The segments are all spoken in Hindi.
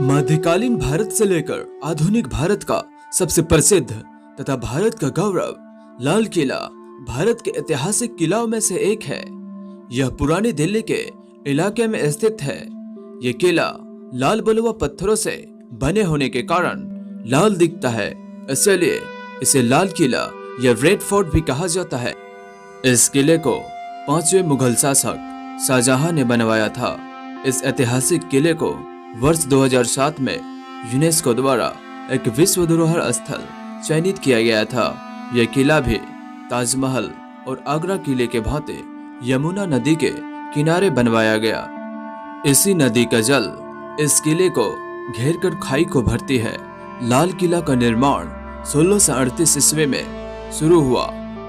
मध्यकालीन भारत से लेकर आधुनिक भारत का सबसे प्रसिद्ध तथा भारत का गौरव लाल किला भारत के ऐतिहासिक किलाओं में से एक है। यह पुरानी दिल्ली के इलाके में स्थित है। यह किला लाल बलुआ पत्थरों से बने होने के कारण लाल दिखता है, इसलिए इसे लाल किला या रेड फोर्ट भी कहा जाता है। इस किले को 5वें मुगल शासक शाहजहां ने बनवाया था। इस ऐतिहासिक किले को वर्ष 2007 में यूनेस्को द्वारा एक विश्व धरोहर स्थल चयनित किया गया था। यह किला भी ताजमहल और आगरा किले के भांति यमुना नदी के किनारे बनवाया गया। इसी नदी का जल इस किले को घेरकर खाई को भरती है। लाल किला का निर्माण 1638 ईस्वी में शुरू हुआ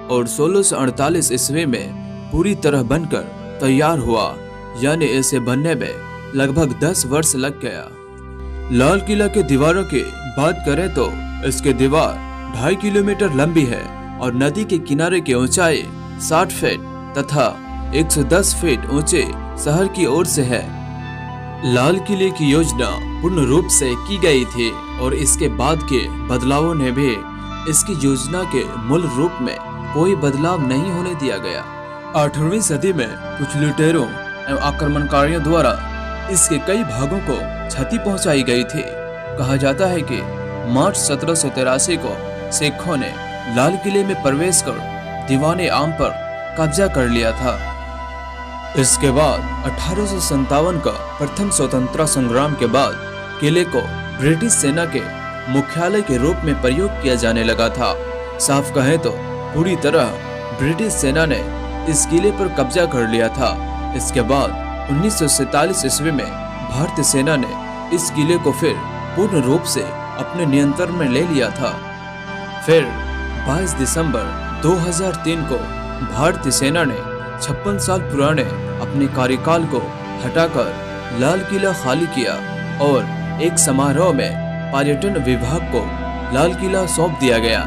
और 1648 ईस्वी में पूरी तरह बनकर तैयार हुआ, यानी इसे बनने में लगभग 10 वर्ष लग गया। लाल किला के दीवारों की बात करें तो इसके दीवार 2.5 किलोमीटर लंबी है और नदी के किनारे की ऊंचाई 60 फीट तथा 110 फीट ऊंचे शहर की ओर से है। लाल किले की योजना पूर्ण रूप से की गई थी और इसके बाद के बदलावों ने भी इसकी योजना के मूल रूप में कोई बदलाव नहीं होने दिया गया। 8वीं सदी में कुछ लुटेरों एवं आक्रमणकारियों द्वारा इसके कई भागों को क्षति पहुंचाई गई थी। कहा जाता है कि मार्च 1783 को सिखों ने लाल किले में प्रवेश कर दीवाने आम पर कब्जा कर लिया था। इसके बाद 1857 का प्रथम स्वतंत्रता संग्राम के बाद किले को ब्रिटिश सेना के मुख्यालय के रूप में प्रयोग किया जाने लगा था। साफ कहें तो पूरी तरह ब्रिटिश सेना ने इस किले पर कब्जा कर लिया था। इसके बाद 1947 ईस्वी में भारतीय सेना ने इस किले को फिर पूर्ण रूप से अपने नियंत्रण में ले लिया था। फिर 22 दिसंबर 2003 को भारतीय सेना ने 56 साल पुराने अपने कार्यकाल को हटाकर लाल किला खाली किया और एक समारोह में पर्यटन विभाग को लाल किला सौंप दिया गया।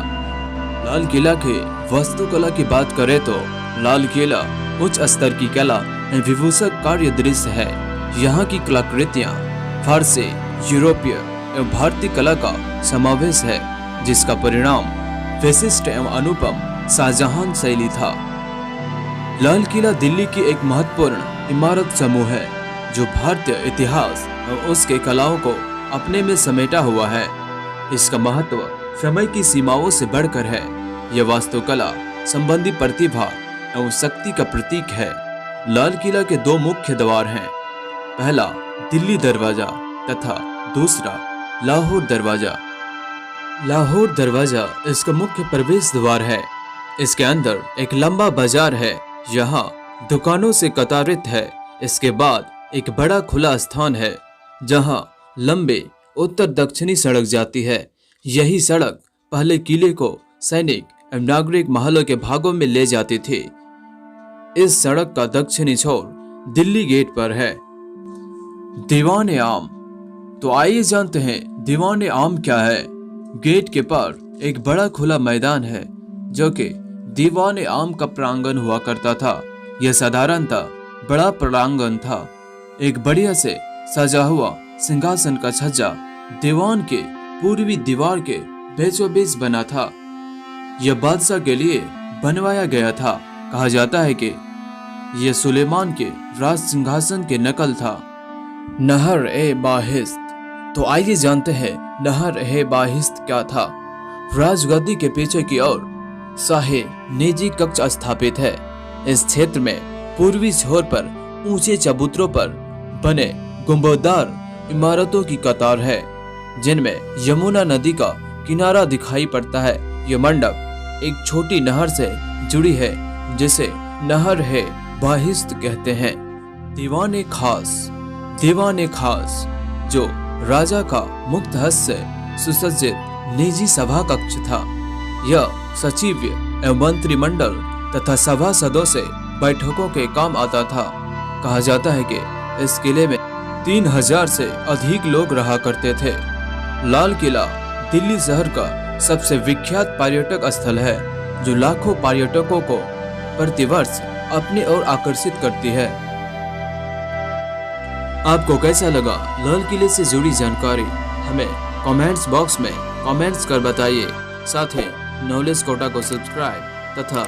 लाल किला की वास्तुकला की बात करें तो लाल किला उच्च स्तर की कला विभूषक कार्य दृश्य है। यहाँ की कलाकृतियाँ फारसी, यूरोपीय एवं भारतीय कला का समावेश है, जिसका परिणाम विशिष्ट एवं अनुपम शाहजहां शैली था। लाल किला दिल्ली की एक महत्वपूर्ण इमारत समूह है जो भारतीय इतिहास और उसके कलाओं को अपने में समेटा हुआ है। इसका महत्व समय की सीमाओं से बढ़कर है। यह वास्तुकला संबंधी प्रतिभा एवं शक्ति का प्रतीक है। लाल किला के 2 मुख्य द्वार हैं। पहला दिल्ली दरवाजा तथा दूसरा लाहौर दरवाजा। लाहौर दरवाजा इसका मुख्य प्रवेश द्वार है। इसके अंदर एक लंबा बाजार है, यहाँ दुकानों से कतारित है। इसके बाद एक बड़ा खुला स्थान है जहाँ लंबे उत्तर दक्षिणी सड़क जाती है। यही सड़क पहले किले को सैनिक एवं नागरिक महलों के भागों में ले जाती थी। इस सड़क का दक्षिणी छोर दिल्ली गेट पर है। दीवाने आम। तो आइए जानते हैं दीवाने आम क्या है। गेट के पार एक बड़ा खुला मैदान है जो कि दीवाने आम का प्रांगण हुआ करता था। यह साधारणतः बड़ा प्रांगण था। एक बढ़िया से सजा हुआ सिंहासन का छज्जा दीवान के पूर्वी दीवार के बीचों बीच बना था। यह बादशाह के लिए बनवाया गया था। कहा जाता है कि यह सुलेमान के राज सिंहासन के नकल था। नहर ए बाहिस्त। तो आइए जानते हैं नहर ए बाहिस्त क्या था। राजगद्दी के पीछे की ओर शाही निजी कक्ष स्थापित है। इस क्षेत्र में पूर्वी छोर पर ऊंचे चबूतरों पर बने गुंबददार इमारतों की कतार है, जिनमें यमुना नदी का किनारा दिखाई पड़ता है। यह मंडप एक छोटी नहर से जुड़ी है जिसे नहर है बाहिस्त कहते हैं। दीवाने खास। दीवाने खास जो राजा का मुक्त हस्त से सुसज्जित निजी सभा कक्ष था। यह सचिव एवं मंत्रिमंडल तथा सभासदों से बैठकों के काम आता था। कहा जाता है कि इस किले में 3000 से अधिक लोग रहा करते थे। लाल किला दिल्ली शहर का सबसे विख्यात पर्यटक स्थल है जो लाखों पर्यटकों को प्रतिवर्ष अपनी ओर आकर्षित करती है। आपको कैसा लगा लाल किले से जुड़ी जानकारी हमें कमेंट्स बॉक्स में कमेंट्स कर बताइए। साथ ही नॉलेज कोटा को सब्सक्राइब तथा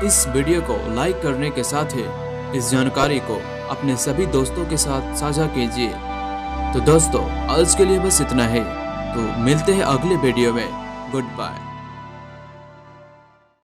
इस वीडियो को लाइक करने के साथ ही इस जानकारी को अपने सभी दोस्तों के साथ साझा कीजिए। तो दोस्तों आज के लिए बस इतना ही। तो मिलते हैं अगले वीडियो में। Good bye.